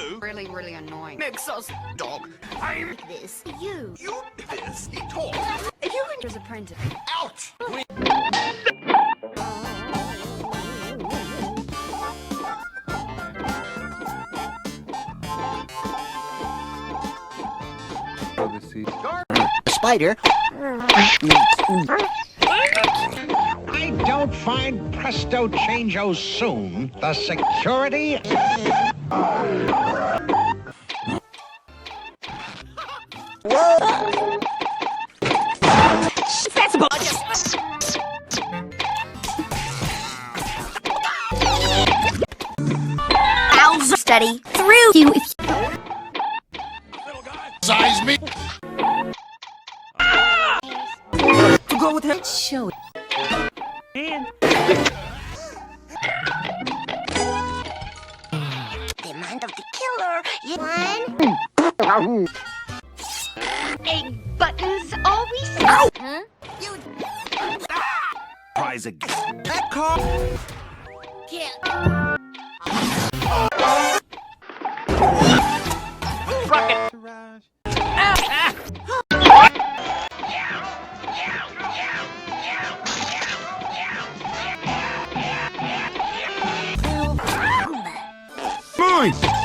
you. Really annoying. Makes us dog. I'm This. You. you. This. He talks. If you can just apprentice. Out. Spider. I don't find presto changeo soon. The security. Bowser study through you. Size me. To go with him. Show. And The mind of the killer. One. Egg buttons always. Ow! Huh? You Prize again. that car. can't. Mine.